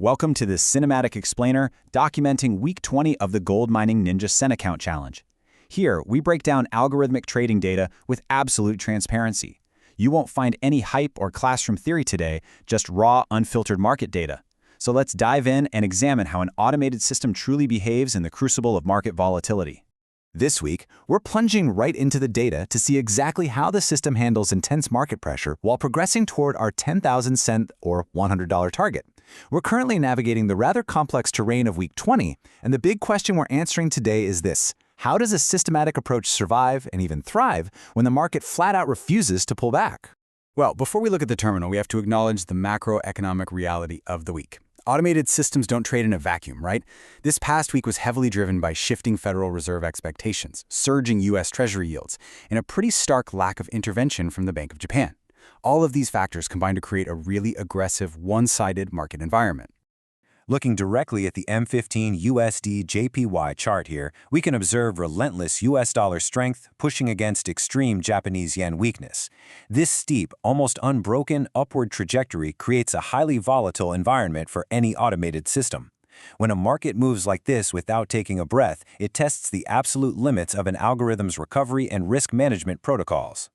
Welcome to this cinematic explainer documenting week 20 of the GoldMining Ninja Cent Account Challenge. Here, we break down algorithmic trading data with absolute transparency. You won't find any hype or classroom theory today, just raw, unfiltered market data. So let's dive in and examine how an automated system truly behaves in the crucible of market volatility. This week, we're plunging right into the data to see exactly how the system handles intense market pressure while progressing toward our 10,000 cent or $100 target. We're currently navigating the rather complex terrain of week 20, and the big question we're answering today is this: how does a systematic approach survive and even thrive when the market flat out refuses to pull back? Well, before we look at the terminal, we have to acknowledge the macroeconomic reality of the week. Automated systems don't trade in a vacuum, right? This past week was heavily driven by shifting Federal Reserve expectations, surging U.S. Treasury yields, and a pretty stark lack of intervention from the Bank of Japan. All of these factors combine to create a really aggressive, one-sided market environment. Looking directly at the M15 USDJPY chart here, we can observe relentless US dollar strength pushing against extreme Japanese yen weakness. This steep, almost unbroken upward trajectory creates a highly volatile environment for any automated system. When a market moves like this without taking a breath, it tests the absolute limits of an algorithm's recovery and risk management protocols.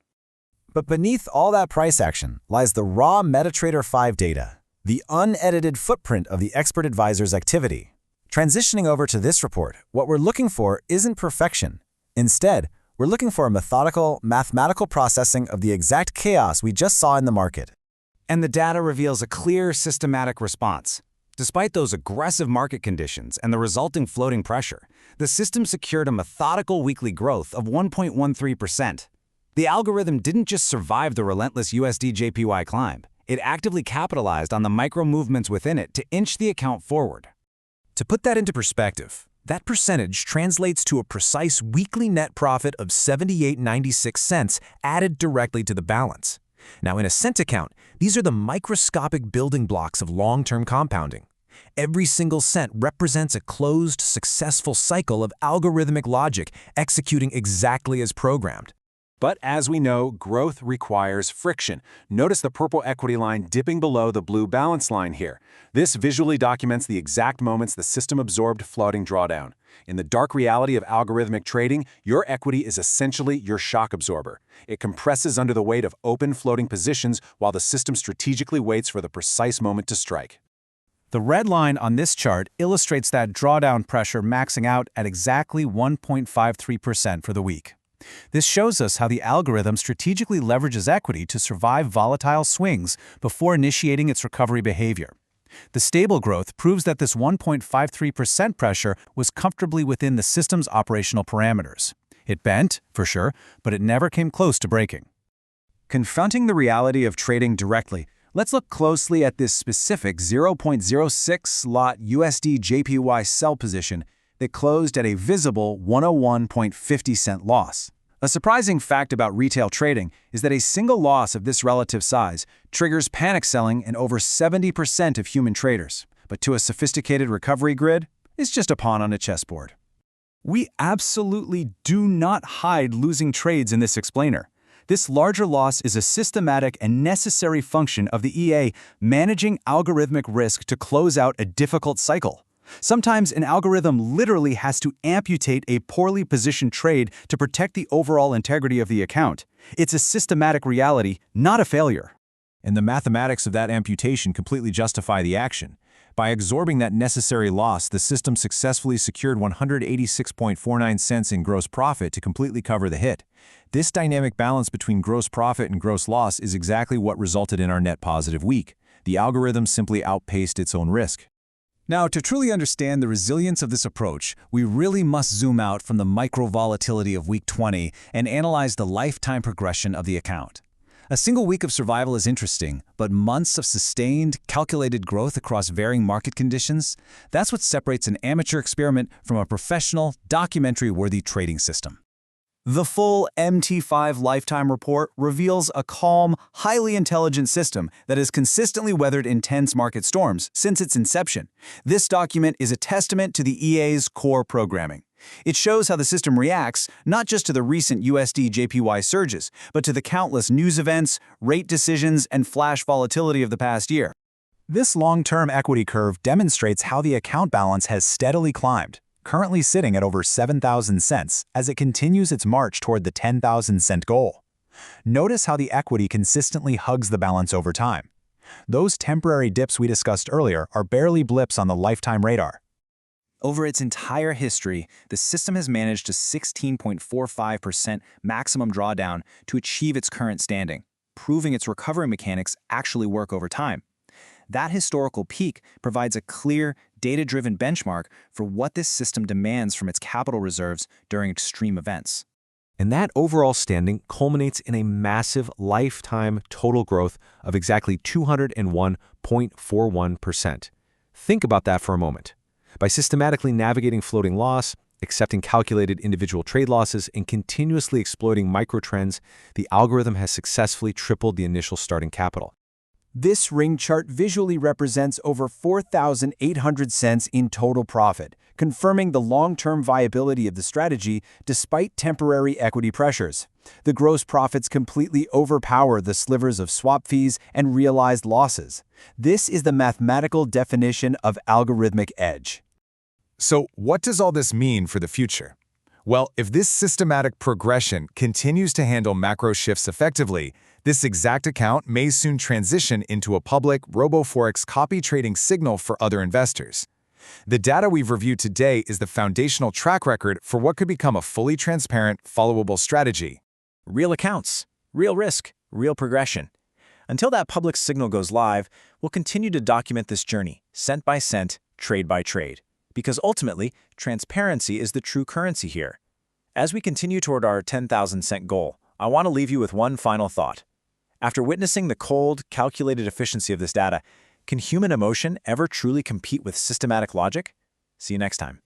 But beneath all that price action lies the raw MetaTrader 5 data, the unedited footprint of the expert advisor's activity. Transitioning over to this report, what we're looking for isn't perfection. Instead, we're looking for a methodical, mathematical processing of the exact chaos we just saw in the market. And the data reveals a clear, systematic response. Despite those aggressive market conditions and the resulting floating pressure, the system secured a methodical weekly growth of 1.13%. The algorithm didn't just survive the relentless USDJPY climb. It actively capitalized on the micro movements within it to inch the account forward. To put that into perspective, that percentage translates to a precise weekly net profit of 78.96 cents added directly to the balance. Now, in a cent account, these are the microscopic building blocks of long-term compounding. Every single cent represents a closed, successful cycle of algorithmic logic executing exactly as programmed. But as we know, growth requires friction. Notice the purple equity line dipping below the blue balance line here. This visually documents the exact moments the system absorbed floating drawdown. In the dark reality of algorithmic trading, your equity is essentially your shock absorber. It compresses under the weight of open floating positions while the system strategically waits for the precise moment to strike. The red line on this chart illustrates that drawdown pressure maxing out at exactly 1.53% for the week. This shows us how the algorithm strategically leverages equity to survive volatile swings before initiating its recovery behavior. The stable growth proves that this 1.53% pressure was comfortably within the system's operational parameters. It bent, for sure, but it never came close to breaking. Confronting the reality of trading directly, let's look closely at this specific 0.06 lot USDJPY sell position that closed at a visible 101.50 cent loss. A surprising fact about retail trading is that a single loss of this relative size triggers panic selling in over 70% of human traders. But to a sophisticated recovery grid, it's just a pawn on a chessboard. We absolutely do not hide losing trades in this explainer. This larger loss is a systematic and necessary function of the EA managing algorithmic risk to close out a difficult cycle. Sometimes an algorithm literally has to amputate a poorly positioned trade to protect the overall integrity of the account. It's a systematic reality, not a failure. And the mathematics of that amputation completely justify the action. By absorbing that necessary loss, the system successfully secured 186.49 cents in gross profit to completely cover the hit. This dynamic balance between gross profit and gross loss is exactly what resulted in our net positive week. The algorithm simply outpaced its own risk. Now, to truly understand the resilience of this approach, we really must zoom out from the micro-volatility of week 20 and analyze the lifetime progression of the account. A single week of survival is interesting, but months of sustained, calculated growth across varying market conditions, that's what separates an amateur experiment from a professional, documentary-worthy trading system. The full MT5 lifetime report reveals a calm, highly intelligent system that has consistently weathered intense market storms since its inception. This document is a testament to the EA's core programming. It shows how the system reacts not just to the recent USDJPY surges, but to the countless news events, rate decisions, and flash volatility of the past year. This long-term equity curve demonstrates how the account balance has steadily climbed, currently sitting at over 7,000 cents as it continues its march toward the 10,000 cent goal. Notice how the equity consistently hugs the balance over time. Those temporary dips we discussed earlier are barely blips on the lifetime radar. Over its entire history, the system has managed a 16.45% maximum drawdown to achieve its current standing, proving its recovery mechanics actually work over time. That historical peak provides a clear, data-driven benchmark for what this system demands from its capital reserves during extreme events. And that overall standing culminates in a massive lifetime total growth of exactly 201.41%. Think about that for a moment. By systematically navigating floating loss, accepting calculated individual trade losses, and continuously exploiting microtrends, the algorithm has successfully tripled the initial starting capital. This ring chart visually represents over 4,800 cents in total profit, confirming the long-term viability of the strategy despite temporary equity pressures. The gross profits completely overpower the slivers of swap fees and realized losses. This is the mathematical definition of algorithmic edge. So what does all this mean for the future? Well, if this systematic progression continues to handle macro shifts effectively, this exact account may soon transition into a public RoboForex copy trading signal for other investors. The data we've reviewed today is the foundational track record for what could become a fully transparent, followable strategy. Real accounts, real risk, real progression. Until that public signal goes live, we'll continue to document this journey, cent by cent, trade by trade. Because ultimately, transparency is the true currency here. As we continue toward our 10,000 cent goal, I want to leave you with one final thought. After witnessing the cold, calculated efficiency of this data, can human emotion ever truly compete with systematic logic? See you next time.